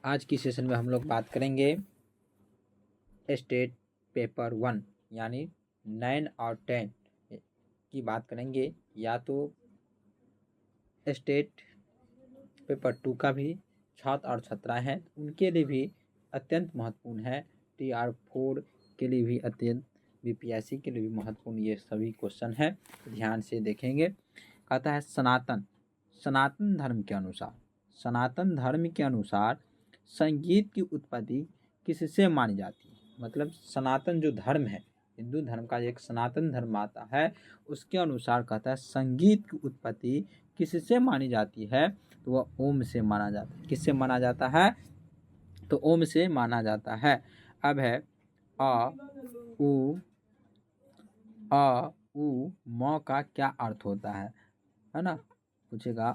आज की सेशन में हम लोग बात करेंगे स्टेट पेपर 1 यानी 9 और 10 की बात करेंगे। या तो स्टेट पेपर 2 का भी छात्र और छात्राएं हैं उनके लिए भी अत्यंत महत्वपूर्ण है। TR4 के लिए भी अत्यंत, BPSC के लिए भी महत्वपूर्ण ये सभी क्वेश्चन हैं, ध्यान से देखेंगे। कहता है सनातन धर्म के अनुसार, सनातन धर्म के अनुसार संगीत की उत्पत्ति किससे मानी जाती है। मतलब सनातन जो धर्म है, हिंदू धर्म का एक सनातन धर्म आता है, उसके अनुसार कहता है संगीत की उत्पत्ति किससे मानी जाती है, तो वह ओम से माना जाता है। किससे माना जाता है, तो ओम से माना जाता है। अब है अ उ म का क्या अर्थ होता है ना। पूछेगा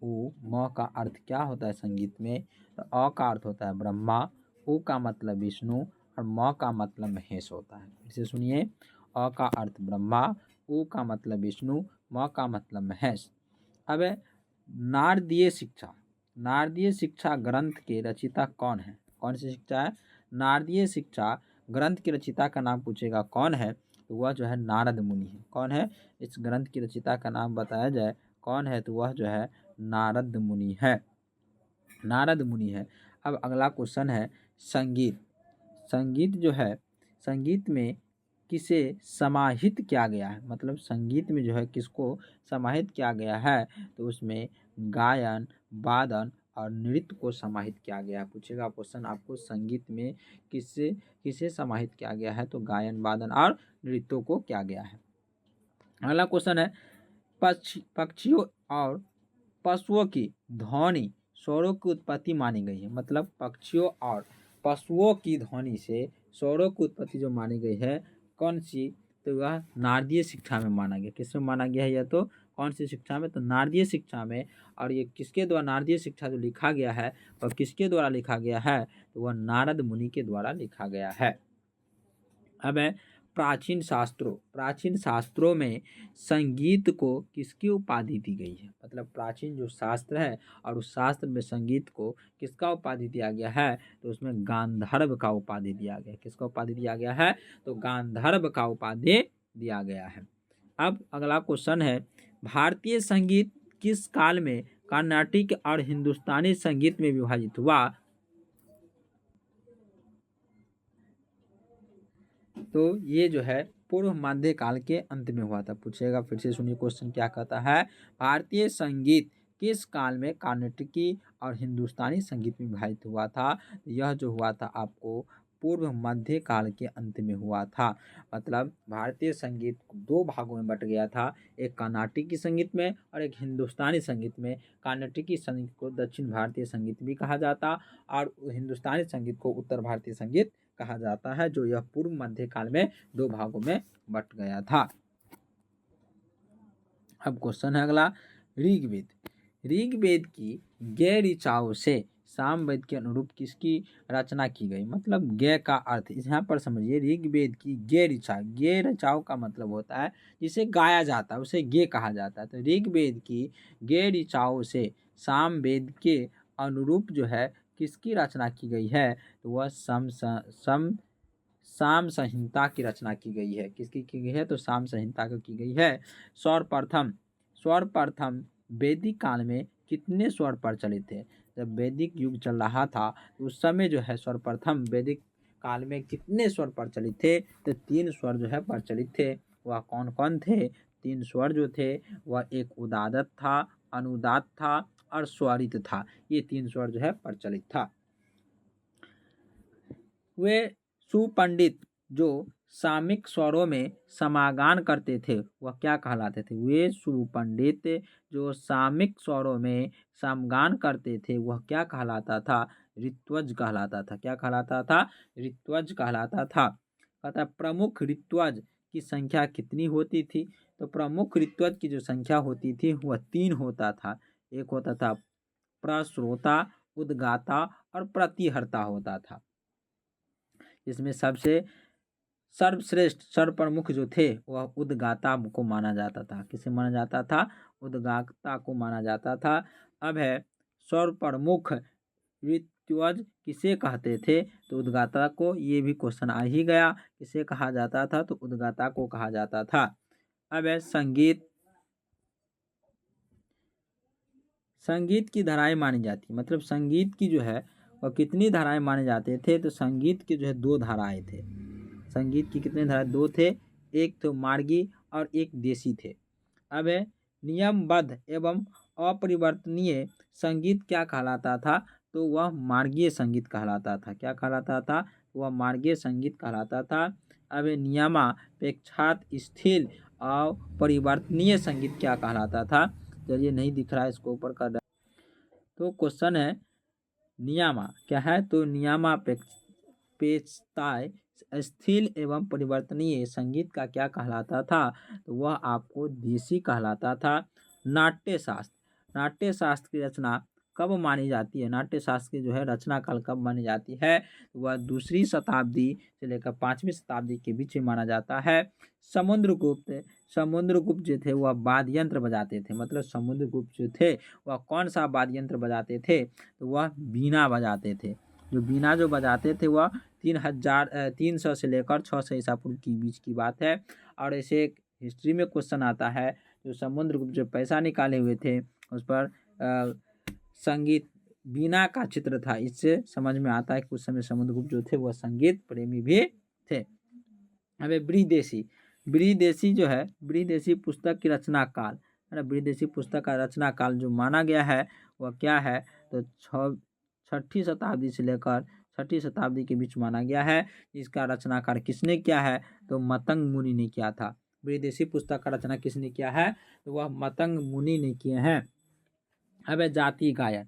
उ म का अर्थ क्या होता है संगीत में, तो अ का अर्थ होता है ब्रह्मा, उ का मतलब विष्णु और म का मतलब महेश होता है। इसे सुनिए, अ का अर्थ ब्रह्मा, उ का मतलब विष्णु, म का मतलब महेश। अब है नारदीय शिक्षा, नारदीय शिक्षा ग्रंथ के रचिता कौन है। कौन सी शिक्षा है, नारदीय शिक्षा ग्रंथ के रचिता का नाम पूछेगा कौन है, तो वह जो है नारद मुनि है। कौन है, इस ग्रंथ की रचिता का नाम बताया जाए कौन है, तो वह जो है नारद मुनि है, नारद मुनि है। अब अगला क्वेश्चन है संगीत। संगीत जो है, संगीत में किसे समाहित किया गया है, मतलब संगीत में जो है किसको समाहित किया गया है, तो उसमें गायन, वादन और नृत्य को समाहित किया गया है। पूछेगा क्वेश्चन आपको संगीत में किसे किसे समाहित किया गया है, तो गायन, वादन और नृत्यों को किया गया है। अगला क्वेश्चन है पक्षियों और पशुओं की ध्वनि स्वरों की उत्पत्ति मानी गई है। मतलब पक्षियों और पशुओं की ध्वनि से स्वरों की उत्पत्ति जो मानी गई है कौन सी, तो वह नारदीय शिक्षा में माना गया। किसमें माना गया है, यह तो कौन सी शिक्षा में, तो नारदीय शिक्षा में। और ये किसके द्वारा नारदीय शिक्षा जो लिखा गया है वह किसके द्वारा लिखा गया है, तो वह नारद मुनि के द्वारा लिखा गया है। अब है प्राचीन शास्त्रों, प्राचीन शास्त्रों में संगीत को किसकी उपाधि दी गई है। मतलब प्राचीन जो शास्त्र है और उस शास्त्र में संगीत को किसका उपाधि दिया गया है, तो उसमें गांधर्व का उपाधि दिया गया। किसका उपाधि दिया गया है, तो गांधर्व का उपाधि दिया गया है। अब अगला क्वेश्चन है भारतीय संगीत किस काल में कर्नाटिक और हिंदुस्तानी संगीत में विभाजित हुआ, तो ये जो है पूर्व मध्य काल के अंत में हुआ था। पूछेगा, फिर से सुनिए क्वेश्चन क्या कहता है, भारतीय संगीत किस काल में कर्नाटकी और हिंदुस्तानी संगीत में विभाजित हुआ था। यह जो हुआ था आपको पूर्व मध्य काल के अंत में हुआ था। मतलब भारतीय संगीत दो भागों में बट गया था, एक कर्नाटकी संगीत में और एक हिंदुस्तानी संगीत में। कर्नाटकी संगीत को दक्षिण भारतीय संगीत भी कहा जाता और हिंदुस्तानी संगीत को उत्तर भारतीय संगीत कहा जाता है, जो यह पूर्व मध्य काल में दो भागों में बट गया था। अब क्वेश्चन है अगला ऋग्वेद। ऋग्वेद की गे ऋचाओं से सामवेद के अनुरूप किसकी रचना की गई। मतलब गे का अर्थ यहाँ पर समझिए, ऋग्वेद की गे ऋचा, गे ऋचाओं का मतलब होता है जिसे गाया जाता है उसे गे कहा जाता है। तो ऋग्वेद की गे ऋचाओं से सामवेद के अनुरूप जो है किसकी रचना की गई है, तो वह साम संहिता की रचना की गई है। किसकी की गई है, तो साम संहिता की गई है। सर्वप्रथम वैदिक काल में कितने स्वर प्रचलित थे। जब वैदिक युग चल रहा था तो उस समय जो है सर्वप्रथम वैदिक काल में कितने स्वर प्रचलित थे, तो 3 स्वर जो है प्रचलित थे। वह कौन कौन थे, 3 स्वर जो थे वह एक उदात्त था, अनुदात्त था और स्वरित था। ये 3 स्वर जो है प्रचलित था। वे सुपंडित जो सामिक स्वरों में समागान करते थे वह क्या कहलाते थे। वे सुपंडित जो सामिक स्वरों में समगान करते थे वह क्या कहलाता था, ऋत्वज कहलाता था। क्या कहलाता था, ऋत्वज कहलाता था। कहता प्रमुख ऋत्वज की संख्या कितनी होती थी, तो प्रमुख ऋत्वज की जो संख्या होती थी वह 3 होता था। एक होता था प्रश्रोता, उद्गाता और प्रतिहर्ता होता था। इसमें सबसे सर्वश्रेष्ठ सर्वप्रमुख जो थे वह उद्गाता को माना जाता था। किसे माना जाता था, उद्गाता को माना जाता था। अब है सर्वप्रमुख ऋत्विज किसे कहते थे? तो उद्गाता को। ये भी क्वेश्चन आ ही गया, किसे कहा जाता था? तो उद्गाता को कहा जाता था। अब है संगीत। संगीत की धाराएं मानी जाती, मतलब संगीत की जो है वह कितनी धाराएं माने जाते थे? तो संगीत की जो है 2 धाराएं थे। संगीत की कितने धाराएं? 2 थे। एक तो मार्गी और एक देसी थे। अब है नियमबद्ध एवं अपरिवर्तनीय संगीत क्या कहलाता था? तो वह मार्गीय संगीत कहलाता था। क्या कहलाता था? वह मार्गीय संगीत कहलाता था। अब है नियमापेक्षात स्थिर और परिवर्तनीय संगीत क्या कहलाता था? चलिए नहीं दिख रहा है, इसको ऊपर कर। तो क्वेश्चन है नियमा क्या है? तो नियमापेक्षताएं स्थिर एवं परिवर्तनीय संगीत का क्या कहलाता था? तो वह आपको देसी कहलाता था। नाट्यशास्त्र। नाट्यशास्त्र की रचना कब मानी जाती है? नाट्यशास्त्र की जो है रचना काल कब मानी जाती है? वह 2री शताब्दी से लेकर 5वीं शताब्दी के बीच में माना जाता है। समुद्रगुप्त। समुद्रगुप्त जो थे वह वाद्य यंत्र बजाते थे, मतलब समुद्रगुप्त जो थे वह कौन सा वाद्य यंत्र बजाते थे? तो वह बीना बजाते थे। जो बीना जो बजाते थे वह 300 से लेकर 600 ईसा पूर्व की बीच की बात है। और ऐसे एक हिस्ट्री में क्वेश्चन आता है, जो समुद्रगुप्त जो पैसा निकाले हुए थे उस पर संगीत बीना का चित्र था। इससे समझ में आता है कि उस समय समुद्रगुप्त जो थे वह संगीत प्रेमी भी थे। अब बृहदेशी। बृहदेशी जो है, बृहदेशी पुस्तक की रचना काल है ना, बृहदेशी पुस्तक का रचना काल जो माना गया है वह क्या है? तो 6ठी शताब्दी से लेकर 6ठी शताब्दी के बीच माना गया है। इसका रचनाकार किसने किया है? तो मतंग मुनि ने किया था। बृहदेशी पुस्तक का रचना किसने किया है? तो वह मतंग मुनि ने किए हैं। अब है जाति गायन।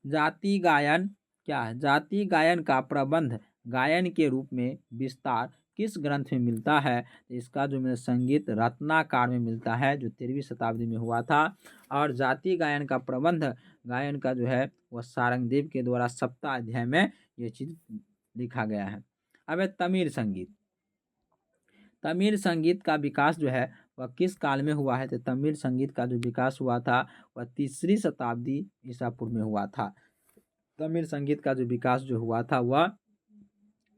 जाति गायन क्या है? जाति गायन का प्रबंध गायन के रूप में विस्तार किस ग्रंथ में मिलता है? इसका जो में संगीत रत्नाकर में मिलता है, जो 13वीं शताब्दी में हुआ था। और जाति गायन का प्रबंध गायन का जो है वह सारंगदेव के द्वारा सप्ताह अध्याय में ये चीज लिखा गया है। अब है तमिल संगीत। तमिल संगीत का विकास जो है वह किस काल में हुआ है? तो तमिल संगीत का जो विकास हुआ था वह 3री शताब्दी ईसा पूर्व में हुआ था। तमिल संगीत का जो विकास जो हुआ था वह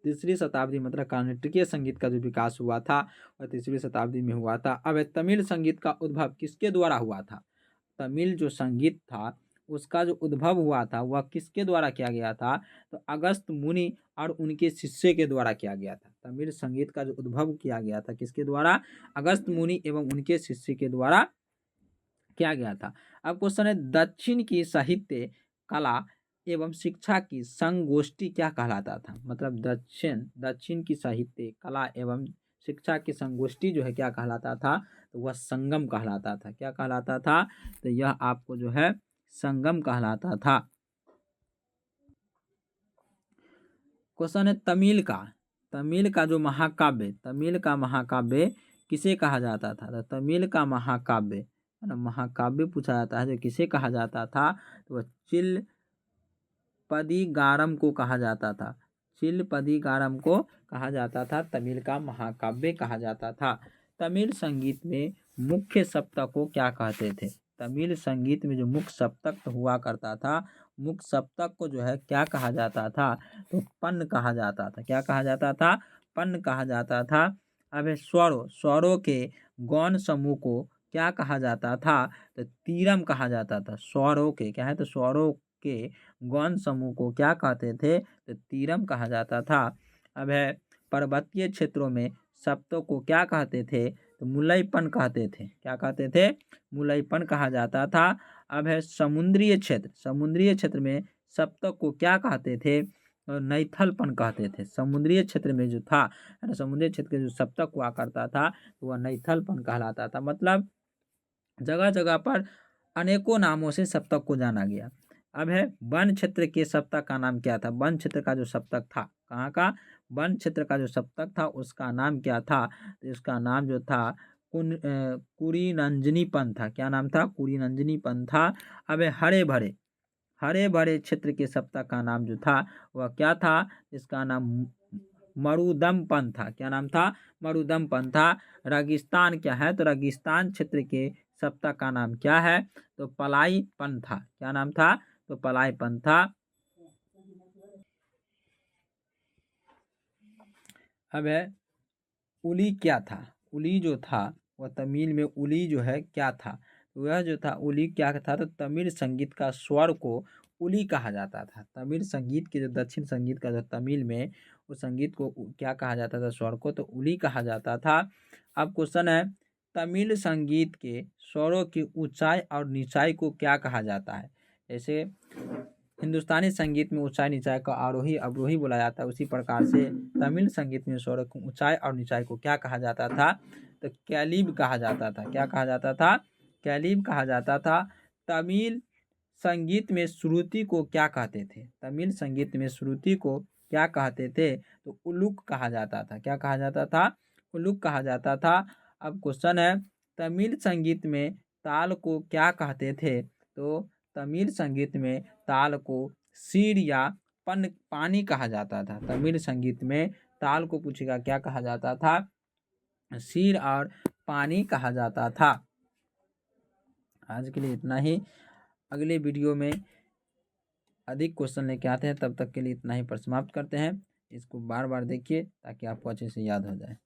3री शताब्दी, मतलब कर्नाटकीय संगीत का जो विकास हुआ था वह 3री शताब्दी में हुआ था। अब तमिल संगीत का उद्भव किसके द्वारा हुआ था? तमिल जो संगीत था उसका जो उद्भव हुआ था वह किसके द्वारा किया गया था? तो अगस्त मुनि और उनके शिष्य के द्वारा किया गया था। तमिल संगीत का जो उद्भव किया गया था किसके द्वारा? अगस्त मुनि एवं उनके शिष्य के द्वारा किया गया था। अब क्वेश्चन है दक्षिण की साहित्य कला एवं शिक्षा की संगोष्ठी क्या कहलाता था? मतलब दक्षिण की साहित्य कला एवं शिक्षा की संगोष्ठी जो है क्या कहलाता था? तो वह संगम कहलाता था। क्या कहलाता था? तो यह आपको जो है संगम कहलाता था। क्वेश्चन है तमिल का जो महाकाव्य, तमिल का महाकाव्य किसे कहा जाता था? तो तमिल का महाकाव्य है ना, महाकाव्य पूछा जाता है जो किसे कहा जाता था? तो वह चिलपदिगारम को कहा जाता था। चिलपदिगारम को कहा जाता था, तमिल का महाकाव्य कहा जाता था। तमिल संगीत में मुख्य सप्तक को क्या कहते थे? तमिल संगीत में जो मुख्य सप्तक हुआ करता था, मुख्य सप्तक को जो है क्या कहा जाता था? तो पन्न कहा जाता था। क्या कहा जाता था? पन्न कहा जाता था। अब स्वरों के गौण समूह को क्या कहा जाता था? तो तीरम कहा जाता था। स्वरों के क्या है? तो स्वरों के गौण समूह को क्या कहते थे? तो तीरम कहा जाता था। अब है पर्वतीय क्षेत्रों में सप्तक को क्या कहते थे? तो मुलैपन कहते थे। क्या कहते थे? मुलैपन कहा जाता था। अब है समुद्रीय क्षेत्र में सप्तक को क्या कहते थे? नैथलपन कहते थे। समुद्रीय क्षेत्र में जो था है ना, समुद्रीय क्षेत्र के जो सप्तक हुआ करता था तो वह नैथलपन कहलाता था। मतलब जगह जगह पर अनेकों नामों से सप्तक को जाना गया। अब है वन क्षेत्र के सप्तक का नाम क्या था? वन क्षेत्र का जो सप्तक था, कहाँ का? वन क्षेत्र का जो सप्तक था उसका नाम क्या था? तो उसका नाम जो था कुरीनंजनीपन था। क्या नाम था? कुरीनंजनीपन था। अब हरे भरे क्षेत्र के सप्तक का नाम जो था वह क्या था? इसका नाम मरुदमपन था। क्या नाम था? मरुदमपन था। रेगिस्तान क्या है? तो रेगिस्तान क्षेत्र के सप्तक का नाम क्या है? तो पलाईपन था। क्या नाम था? तो पलाईपन था। अब है उली क्या था। उली जो था वह तमिल में उली जो है क्या था, वह जो था उली क्या था, तो तमिल संगीत का स्वर को उली कहा जाता था। तमिल संगीत के जो दक्षिण संगीत का जो तमिल में उस संगीत को क्या कहा जाता था, स्वर को, तो उली कहा जाता था। अब क्वेश्चन है तमिल संगीत के स्वरों की ऊंचाई और निचाई को क्या कहा जाता है। जैसे हिंदुस्तानी संगीत में ऊंचाई निचाई का आरोही अवरोही बोला जाता है, उसी प्रकार से तमिल संगीत में स्वरों की ऊंचाई और निचाई को क्या कहा जाता था, तो कैलिब कहा जाता था। क्या कहा जाता था, कैलिब कहा जाता था। तमिल संगीत में श्रुति को क्या कहते थे, तमिल संगीत में श्रुति को क्या कहते थे, तो उलुक कहा जाता था। क्या कहा जाता था, उलुक कहा जाता था। अब क्वेश्चन है तमिल संगीत में ताल को क्या कहते थे, तो तमिल संगीत में ताल को शीर या पानी कहा जाता था। तमिल संगीत में ताल को पूछेगा क्या कहा जाता था, शीर और पानी कहा जाता था। आज के लिए इतना ही, अगले वीडियो में अधिक क्वेश्चन लेके आते हैं, तब तक के लिए इतना ही पर समाप्त करते हैं। इसको बार बार देखिए ताकि आपको अच्छे से याद हो जाए।